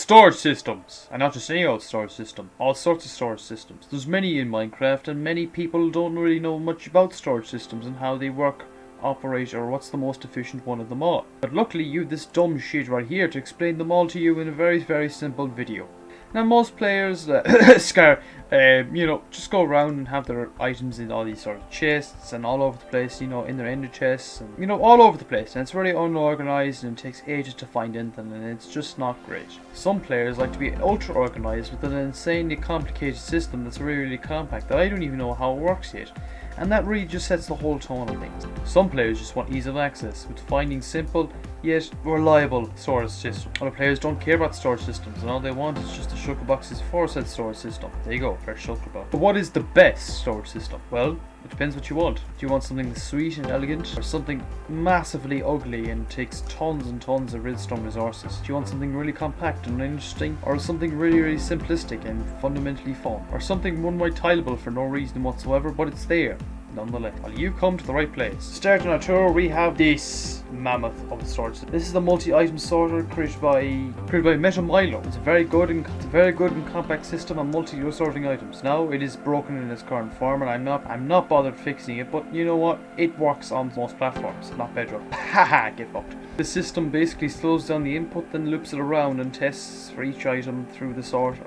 Storage systems, and not just any old storage system, all sorts of storage systems. There's many in Minecraft, and many people don't really know much about storage systems and how they work, operate, or what's the most efficient one of them all. But luckily you have this dumb shit right here to explain them all to you in a very, very simple video. Now most players, just go around and have their items in all these sort of chests and all over the place, in their ender chests, and all over the place, and it's really unorganized and it takes ages to find anything, and it's just not great. Some players like to be ultra organized with an insanely complicated system that's really, really compact that I don't even know how it works yet. And that really just sets the whole tone of things. Some players just want ease of access with finding simple yet reliable storage systems. Other players don't care about storage systems and all they want is just a shulker box's aforesaid storage system. There you go, fresh shulker box. But what is the best storage system? Well, it depends what you want. Do you want something sweet and elegant, or something massively ugly and takes tons and tons of redstone resources? Do you want something really compact and interesting, or something really, really simplistic and fundamentally fun, or something one way tileable for no reason whatsoever, but it's there nonetheless? Well, you come to the right place. Starting our tour, we have this mammoth of a storage system. This is the multi-item sorter created by Metamilo. It's a very good and compact system of multi-sorting items. Now it is broken in its current form, and I'm not bothered fixing it, but you know what? It works on most platforms, not Bedrock. Haha, get fucked. The system basically slows down the input, then loops it around and tests for each item through the sorter.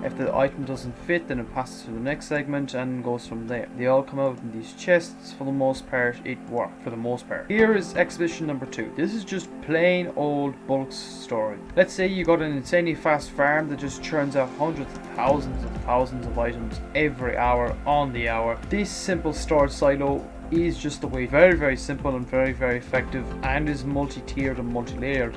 If the item doesn't fit, then it passes to the next segment and goes from there. They all come out in these chests. For the most part, it worked. For the most part. Here is exhibition number 2. This is just plain old bulk storage. Let's say you got an insanely fast farm that just churns out hundreds of thousands of items every hour on the hour. This simple storage silo is just the way. Very, very simple and very, very effective, and is multi-tiered and multi-layered.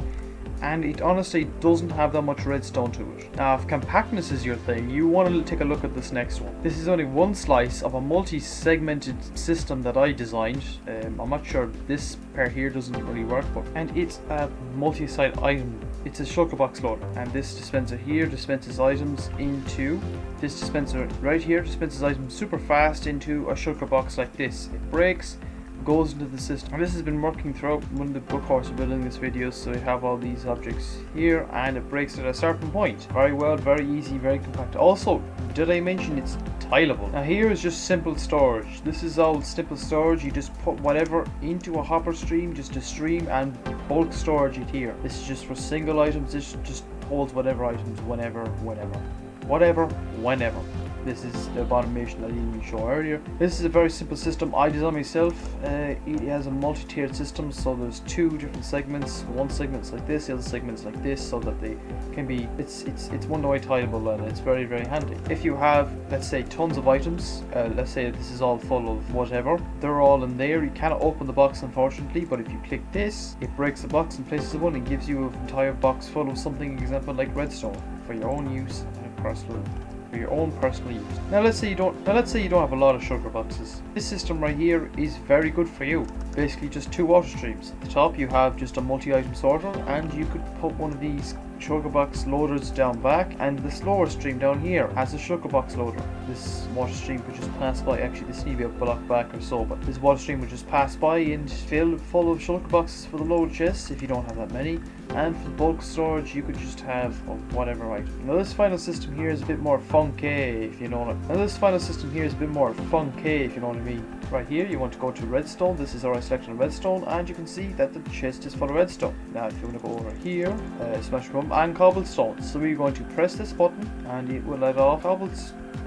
And it honestly doesn't have that much redstone to it. Now, if compactness is your thing, you want to take a look at this next one. This is only one slice of a multi-segmented system that I designed. I'm not sure this pair here doesn't really work, and it's a multi-site item. It's a shulker box loader, and this dispenser here dispenses items into this dispenser right here dispenses items super fast into a shulker box like this. It breaks, goes into the system, and this has been working throughout when the course of building this video. So we have all these objects here, and it breaks at a certain point. Very well, very easy, very compact. Also, did I mention it's tileable? Now here is just simple storage. This is all simple storage. You just put whatever into a hopper stream, just a stream, and bulk storage it here. This is just for single items. This just holds whatever items whenever. This is the automation I didn't even show earlier. This is a very simple system I designed myself. It has a multi-tiered system, so there's 2 different segments. One segment's like this, the other segment's like this, so that they can be, it's one-way tileable, and it's very, very handy. If you have, let's say, tons of items, let's say this is all full of whatever, they're all in there. You cannot open the box, unfortunately, but if you click this, it breaks the box and places it one and gives you an entire box full of something, example like redstone, for your own use and personal use. Now let's say you don't have a lot of shulker boxes. This system right here is very good for you. Basically just 2 water streams. At the top you have just a multi-item sorter, and you could put one of these shulker box loaders down back, and this lower stream down here has a shulker box loader. This water stream could just pass by. Actually, this needs to be a block back or so, but this water stream would just pass by and fill full of shulker boxes for the load chests if you don't have that many. And for bulk storage, you could just have whatever item. Now this final system here is a bit more funky, if you know what I mean. Right here, you want to go to redstone. This is our selection of redstone, and you can see that the chest is full of redstone. Now, if you want to go over here, smash room and cobblestone. So we're going to press this button, and it will let off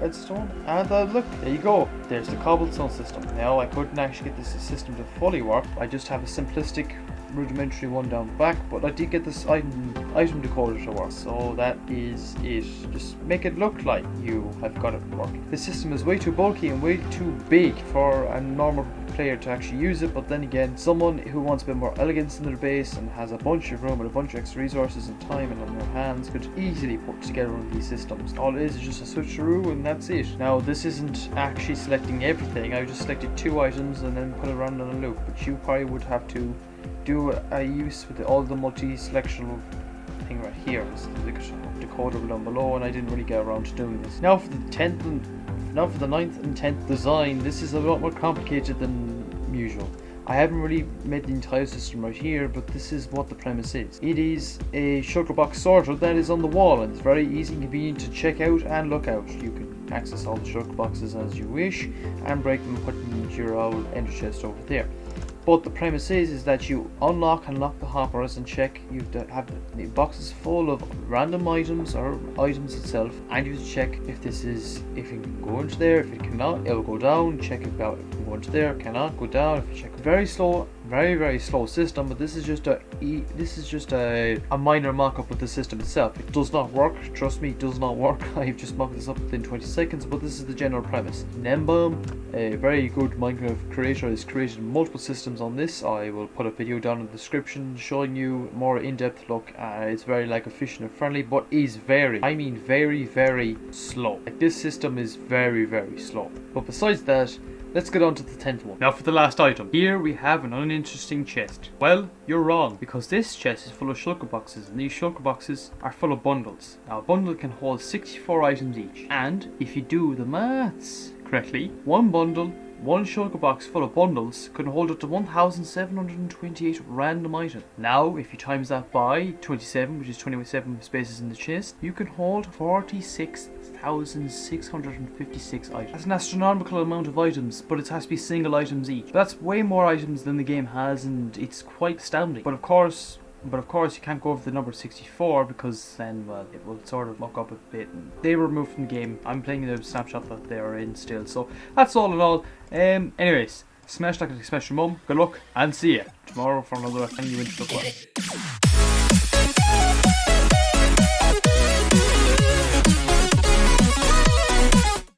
redstone. And look, there you go. There's the cobblestone system. Now, I couldn't actually get this system to fully work. I just have a simplistic rudimentary one down the back, but I did get this item decoder to work, so that is it. Just make it look like you have got it working. This system is way too bulky and way too big for a normal player to actually use it, but then again, someone who wants a bit more elegance in their base and has a bunch of room and a bunch of extra resources and time and on their hands could easily put together one of these systems. All it is just a switcheroo, and that's it. Now this isn't actually selecting everything. I just selected 2 items and then put it around on a loop, but you probably would have to do a use with all the multi-selection thing right here. It's the decoder down below, and I didn't really get around to doing this. Now for the 9th and 10th design, this is a lot more complicated than usual. I haven't really made the entire system right here, but this is what the premise is. It is a shulker box sorter that is on the wall, and it's very easy and convenient to check out and look out. You can access all the shulker boxes as you wish and break them and put them into your old ender chest over there. But the premise is that you unlock and lock the hoppers and check. You have the boxes full of random items or items itself, and you have to check if it can go into there. If it cannot, it will go down. Check if it can go into there, cannot go down. If you check, very slow, very slow system. But this is just a minor mock-up of the system itself. It does not work. Trust me, it does not work. I've just mocked this up within 20 seconds. But this is the general premise. Gnembon, a very good Minecraft creator, has created multiple systems on this. I will put a video down in the description showing you more in-depth look. It's very like efficient and friendly, but is very slow. Like, this system is very slow. But besides that, let's get on to the 10th one. Now for the last item. Here we have an uninteresting chest. Well, you're wrong, because this chest is full of shulker boxes, and these shulker boxes are full of bundles. Now a bundle can hold 64 items each, and if you do the maths correctly, one shulker box full of bundles can hold up to 1,728 random items. Now, if you times that by 27, which is 27 spaces in the chest, you can hold 46,656 items. That's an astronomical amount of items, but it has to be single items each. That's way more items than the game has, and it's quite astounding. But of course, you can't go over the number 64, because then, well, it will sort of muck up a bit. They were removed from the game. I'm playing the snapshot that they are in still. So that's all in all. Anyways, smash like, smash your mum. Good luck, and see ya tomorrow for another. And you into the